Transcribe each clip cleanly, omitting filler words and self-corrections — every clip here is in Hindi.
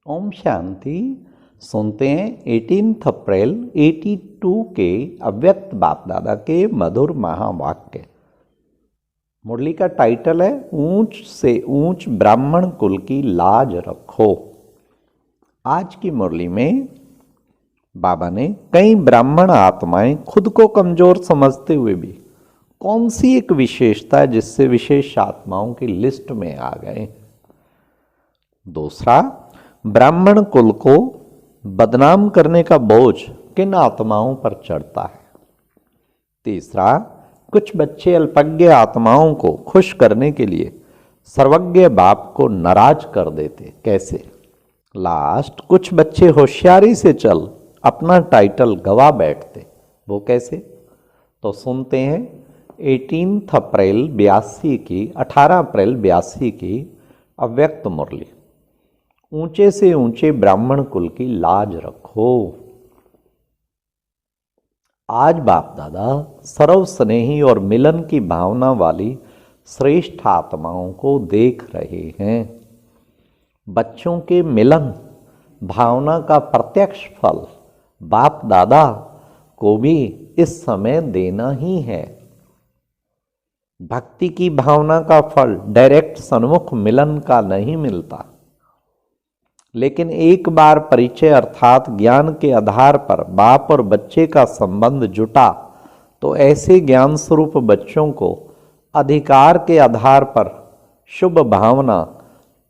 ओम शांति। सुनते हैं 18 अप्रैल 82 के अव्यक्त बाप दादा के मधुर महावाक्य। मुरली का टाइटल है ऊंच से ऊंच ब्राह्मण कुल की लाज रखो। आज की मुरली में बाबा ने कई ब्राह्मण आत्माएं खुद को कमजोर समझते हुए भी कौन सी एक विशेषता है जिससे विशेष आत्माओं की लिस्ट में आ गए। दूसरा, ब्राह्मण कुल को बदनाम करने का बोझ किन आत्माओं पर चढ़ता है। तीसरा, कुछ बच्चे अल्पज्ञ आत्माओं को खुश करने के लिए सर्वज्ञ बाप को नाराज कर देते, कैसे। लास्ट, कुछ बच्चे होशियारी से चल अपना टाइटल गवा बैठते, वो कैसे। तो सुनते हैं 18 अप्रैल 82 की 18 अप्रैल 82 की अव्यक्त मुरली। ऊंचे से ऊंचे ब्राह्मण कुल की लाज रखो। आज बाप दादा सर्व स्नेही और मिलन की भावना वाली श्रेष्ठ आत्माओं को देख रहे हैं। बच्चों के मिलन भावना का प्रत्यक्ष फल बाप दादा को भी इस समय देना ही है। भक्ति की भावना का फल डायरेक्ट सन्मुख मिलन का नहीं मिलता, लेकिन एक बार परिचय अर्थात ज्ञान के आधार पर बाप और बच्चे का संबंध जुटा तो ऐसे ज्ञान स्वरूप बच्चों को अधिकार के आधार पर शुभ भावना,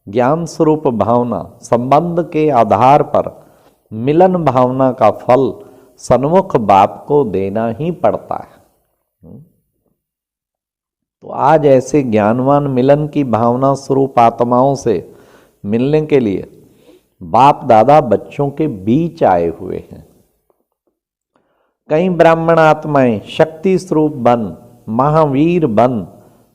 ज्ञान स्वरूप भावना, संबंध के आधार पर मिलन भावना का फल सन्मुख बाप को देना ही पड़ता है। तो आज ऐसे ज्ञानवान मिलन की भावना स्वरूप आत्माओं से मिलने के लिए बाप दादा बच्चों के बीच आए हुए हैं। कई ब्राह्मण आत्माएं शक्ति स्वरूप बन, महावीर बन,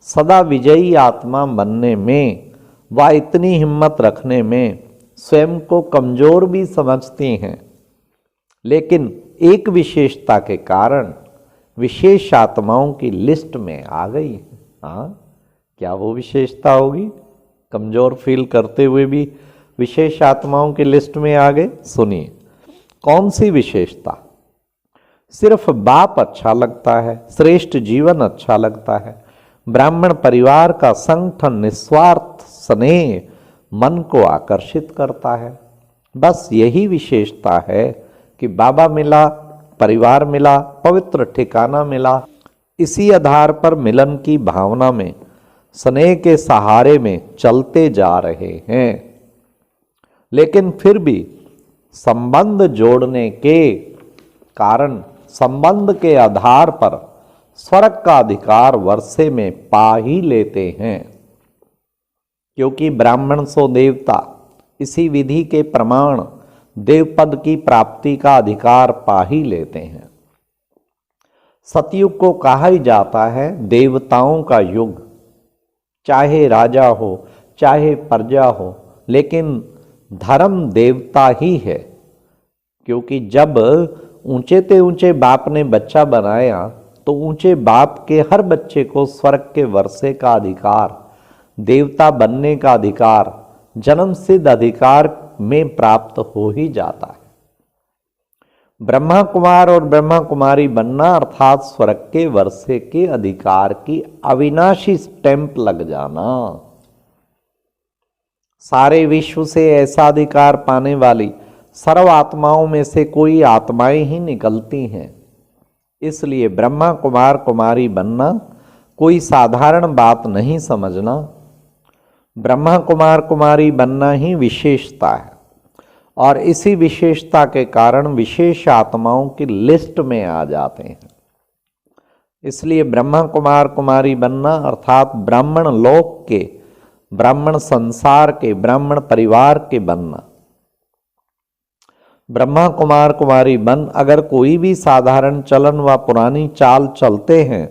सदा विजयी आत्मा बनने में व इतनी हिम्मत रखने में स्वयं को कमजोर भी समझती हैं, लेकिन एक विशेषता के कारण विशेष आत्माओं की लिस्ट में आ गई। हाँ, क्या वो विशेषता होगी? कमजोर फील करते हुए भी विशेष आत्माओं की लिस्ट में आ गए। सुनिए कौन सी विशेषता। सिर्फ बाप अच्छा लगता है, श्रेष्ठ जीवन अच्छा लगता है, ब्राह्मण परिवार का संगठन निस्वार्थ स्नेह मन को आकर्षित करता है। बस यही विशेषता है कि बाबा मिला, परिवार मिला, पवित्र ठिकाना मिला। इसी आधार पर मिलन की भावना में स्नेह के सहारे में चलते जा रहे हैं, लेकिन फिर भी संबंध जोड़ने के कारण संबंध के आधार पर स्वर्ग का अधिकार वर्षे में पा ही लेते हैं, क्योंकि ब्राह्मण सो देवता इसी विधि के प्रमाण देवपद की प्राप्ति का अधिकार पा ही लेते हैं। सतयुग को कहा ही जाता है देवताओं का युग, चाहे राजा हो चाहे प्रजा हो, लेकिन धर्म देवता ही है। क्योंकि जब ऊंचे ते ऊंचे बाप ने बच्चा बनाया तो ऊंचे बाप के हर बच्चे को स्वर्ग के वर्षे का अधिकार, देवता बनने का अधिकार, जन्म सिद्ध अधिकार में प्राप्त हो ही जाता है। ब्रह्मा कुमार और ब्रह्मा कुमारी बनना अर्थात स्वर्ग के वर्षे के अधिकार की अविनाशी स्टैंप लग जाना। सारे विश्व से ऐसा अधिकार पाने वाली सर्व आत्माओं में से कोई आत्माएं ही निकलती हैं। इसलिए ब्रह्मा कुमार कुमारी बनना कोई साधारण बात नहीं समझना। ब्रह्मा कुमार कुमारी बनना ही विशेषता है, और इसी विशेषता के कारण विशेष आत्माओं की लिस्ट में आ जाते हैं। इसलिए ब्रह्मा कुमार कुमारी बनना अर्थात ब्राह्मण लोक के, ब्राह्मण संसार के, ब्राह्मण परिवार के बनना। ब्रह्मा कुमार कुमारी बन अगर कोई भी साधारण चलन व पुरानी चाल चलते हैं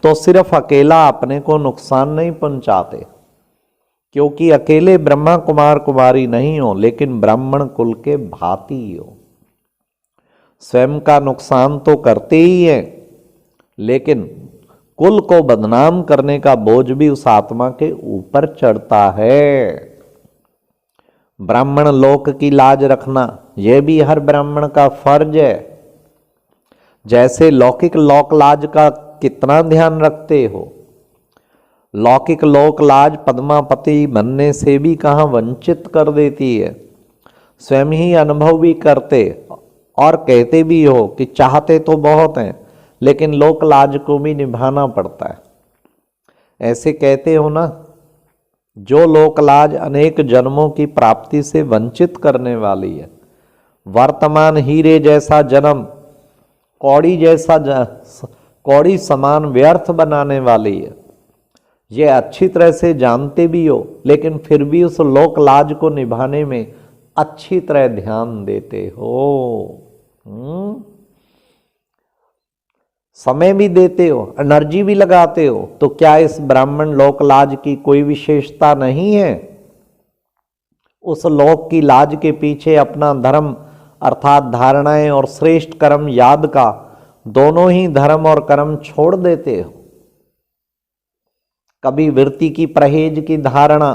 तो सिर्फ अकेला अपने को नुकसान नहीं पहुंचाते, क्योंकि अकेले ब्रह्मा कुमार कुमारी नहीं हो, लेकिन ब्राह्मण कुल के भांति हो। स्वयं का नुकसान तो करते ही हैं, लेकिन कुल को बदनाम करने का बोझ भी उस आत्मा के ऊपर चढ़ता है। ब्राह्मण लोक की लाज रखना यह भी हर ब्राह्मण का फर्ज है। जैसे लौकिक लोक लाज का कितना ध्यान रखते हो, लौकिक लोक लाज पद्मापति बनने से भी कहाँ वंचित कर देती है। स्वयं ही अनुभव भी करते और कहते भी हो कि चाहते तो बहुत हैं लेकिन लोक लाज को भी निभाना पड़ता है। ऐसे कहते हो ना, जो लोक लाज अनेक जन्मों की प्राप्ति से वंचित करने वाली है। वर्तमान हीरे जैसा जन्म कौड़ी समान व्यर्थ बनाने वाली है। ये अच्छी तरह से जानते भी हो लेकिन फिर भी उस लोक लाज को निभाने में अच्छी तरह ध्यान देते हो। समय भी देते हो, एनर्जी भी लगाते हो। तो क्या इस ब्राह्मण लोक लाज की कोई विशेषता नहीं है? उस लोक की लाज के पीछे अपना धर्म अर्थात धारणाएं और श्रेष्ठ कर्म याद का दोनों ही धर्म और कर्म छोड़ देते हो। कभी वृत्ति की परहेज की धारणा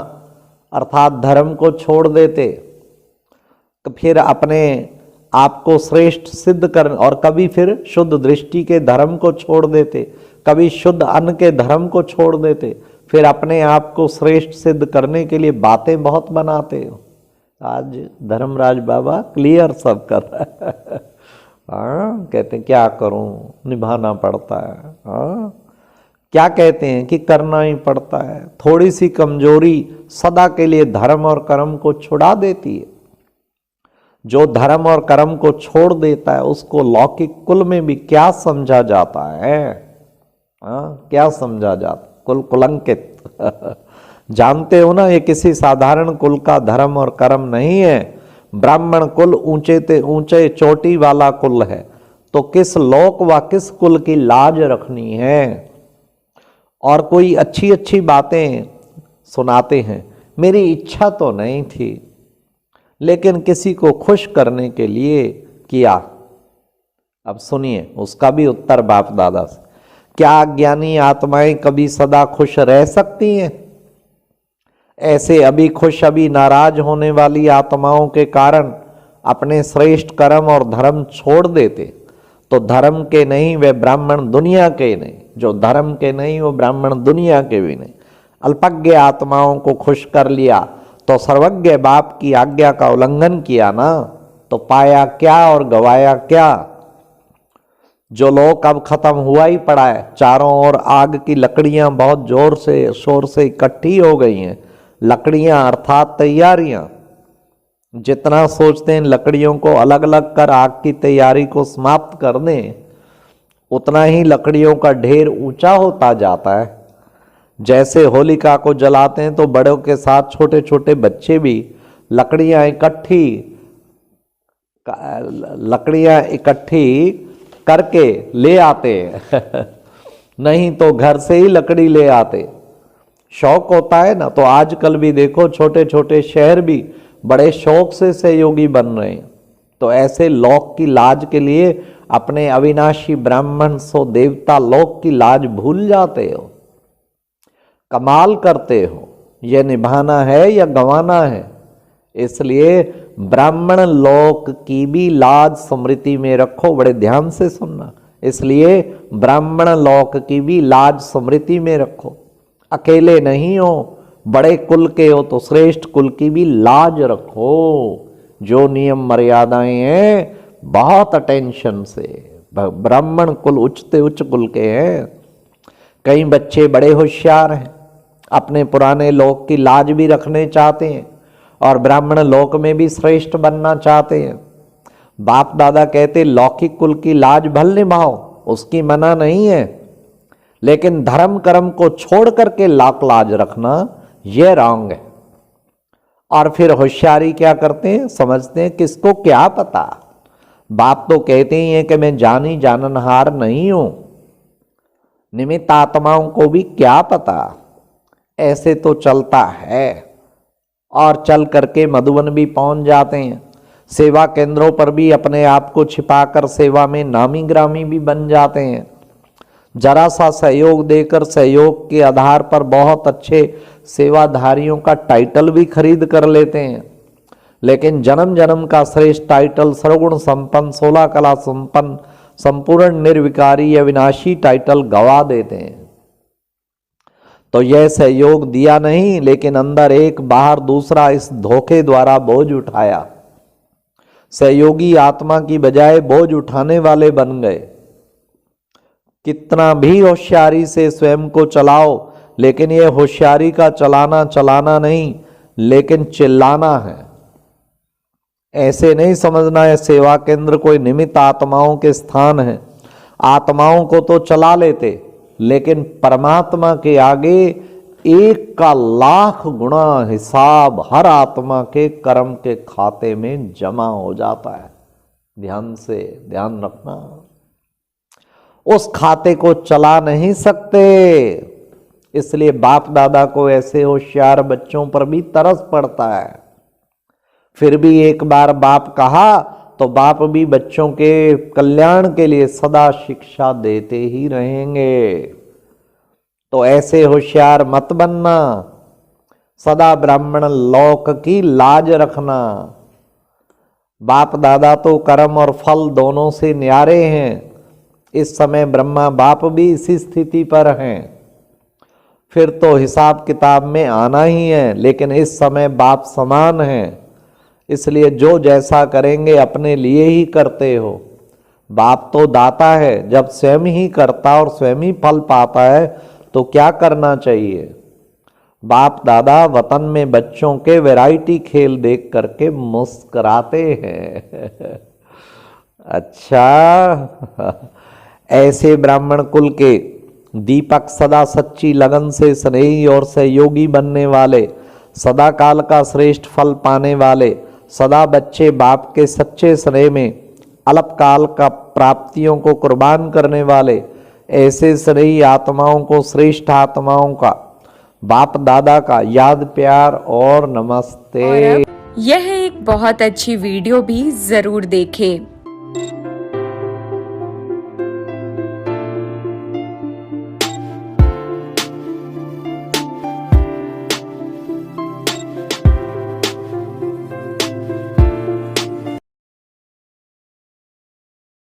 अर्थात धर्म को छोड़ देते, तो फिर अपने आपको श्रेष्ठ सिद्ध कर, और कभी फिर शुद्ध दृष्टि के धर्म को छोड़ देते, कभी शुद्ध अन्न के धर्म को छोड़ देते, फिर अपने आप को श्रेष्ठ सिद्ध करने के लिए बातें बहुत बनाते हो। आज धर्मराज बाबा क्लियर सब कर रहा है। हाँ, कहते हैं क्या करूं, निभाना पड़ता है। हाँ, क्या कहते हैं कि करना ही पड़ता है। थोड़ी सी कमजोरी सदा के लिए धर्म और कर्म को छुड़ा देती है। जो धर्म और कर्म को छोड़ देता है उसको लौकिक कुल में भी क्या समझा जाता है? क्या समझा जाता? कुल कुलंकित। जानते हो ना, ये किसी साधारण कुल का धर्म और कर्म नहीं है। ब्राह्मण कुल ऊंचे ते ऊंचे चोटी वाला कुल है। तो किस लोक व किस कुल की लाज रखनी है? और कोई अच्छी अच्छी बातें सुनाते हैं। मेरी इच्छा तो नहीं थी लेकिन किसी को खुश करने के लिए किया। अब सुनिए उसका भी उत्तर बाप दादा से। क्या अज्ञानी आत्माएं कभी सदा खुश रह सकती हैं? ऐसे अभी खुश अभी नाराज होने वाली आत्माओं के कारण अपने श्रेष्ठ कर्म और धर्म छोड़ देते। तो धर्म के नहीं वे ब्राह्मण दुनिया के नहीं, जो धर्म के नहीं वो ब्राह्मण दुनिया के भी नहीं। अल्पज्ञ आत्माओं को खुश कर लिया तो सर्वज्ञ बाप की आज्ञा का उल्लंघन किया ना, तो पाया क्या और गवाया क्या? जो लोक अब खत्म हुआ ही पड़ा है। चारों ओर आग की लकड़ियां बहुत जोर से शोर से इकट्ठी हो गई हैं। लकड़ियां अर्थात तैयारियां। जितना सोचते हैं लकड़ियों को अलग अलग कर आग की तैयारी को समाप्त कर दें, उतना ही लकड़ियों का ढेर ऊंचा होता जाता है। जैसे होलिका को जलाते हैं तो बड़ों के साथ छोटे छोटे बच्चे भी लकड़ियां इकट्ठी करके ले आते हैं। नहीं तो घर से ही लकड़ी ले आते। शौक होता है ना। तो आजकल भी देखो छोटे छोटे शहर भी बड़े शौक से सहयोगी बन रहे हैं। तो ऐसे लोक की लाज के लिए अपने अविनाशी ब्राह्मण सो देवता लोक की लाज भूल जाते हो। कमाल करते हो। यह निभाना है या गंवाना है। इसलिए ब्राह्मण लोक की भी लाज स्मृति में रखो। बड़े ध्यान से सुनना। इसलिए ब्राह्मण लोक की भी लाज स्मृति में रखो। अकेले नहीं हो, बड़े कुल के हो तो श्रेष्ठ कुल की भी लाज रखो। जो नियम मर्यादाएं हैं बहुत अटेंशन से। ब्राह्मण कुल उच्चते उच्च कुल के हैं। कई बच्चे बड़े होशियार हैं, अपने पुराने लोक की लाज भी रखने चाहते हैं और ब्राह्मण लोक में भी श्रेष्ठ बनना चाहते हैं। बाप दादा कहते लौकिक कुल की लाज भल निभाओ, उसकी मना नहीं है, लेकिन धर्म कर्म को छोड़ करके लाख लाज रखना यह रॉन्ग है। और फिर होशियारी क्या करते हैं, समझते हैं किसको क्या पता। बाप तो कहते ही हैं कि मैं जानी जाननहार नहीं हूं, निमित्त आत्माओं को भी क्या पता। ऐसे तो चलता है और चल करके मधुबन भी पहुंच जाते हैं। सेवा केंद्रों पर भी अपने आप को छिपाकर सेवा में नामी ग्रामी भी बन जाते हैं। जरा सा सहयोग देकर सहयोग के आधार पर बहुत अच्छे सेवाधारियों का टाइटल भी खरीद कर लेते हैं। लेकिन जन्म जन्म का श्रेष्ठ टाइटल सर्वगुण संपन्न 16 कला संपन्न संपूर्ण निर्विकारी अविनाशी टाइटल गवा देते हैं। तो यह सहयोग दिया नहीं, लेकिन अंदर एक बाहर दूसरा इस धोखे द्वारा बोझ उठाया। सहयोगी आत्मा की बजाय बोझ उठाने वाले बन गए। कितना भी होशियारी से स्वयं को चलाओ, लेकिन यह होशियारी का चलाना नहीं, लेकिन चिल्लाना है। ऐसे नहीं समझना है सेवा केंद्र कोई निमित्त आत्माओं के स्थान है। आत्माओं को तो चला लेते, लेकिन परमात्मा के आगे 1 का लाख गुना हिसाब हर आत्मा के कर्म के खाते में जमा हो जाता है। ध्यान रखना, उस खाते को चला नहीं सकते। इसलिए बाप दादा को ऐसे होशियार बच्चों पर भी तरस पड़ता है। फिर भी एक बार बाप कहा तो बाप भी बच्चों के कल्याण के लिए सदा शिक्षा देते ही रहेंगे। तो ऐसे होशियार मत बनना, सदा ब्राह्मण लोक की लाज रखना। बाप दादा तो कर्म और फल दोनों से न्यारे हैं। इस समय ब्रह्मा बाप भी इसी स्थिति पर हैं। फिर तो हिसाब किताब में आना ही है, लेकिन इस समय बाप समान हैं। इसलिए जो जैसा करेंगे अपने लिए ही करते हो। बाप तो दाता है, जब स्वयं ही करता और स्वयं ही फल पाता है तो क्या करना चाहिए। बाप दादा वतन में बच्चों के वैरायटी खेल देख करके मुस्कुराते हैं। अच्छा, ऐसे ब्राह्मण कुल के दीपक सदा सच्ची लगन से स्नेही और सहयोगी बनने वाले, सदा काल का श्रेष्ठ फल पाने वाले, सदा बच्चे बाप के सच्चे स्नेह में अल्पकाल का प्राप्तियों को कुर्बान करने वाले, ऐसे स्नेही आत्माओं को, श्रेष्ठ आत्माओं का, बाप दादा का याद प्यार और नमस्ते। और यह एक बहुत अच्छी वीडियो भी जरूर देखें।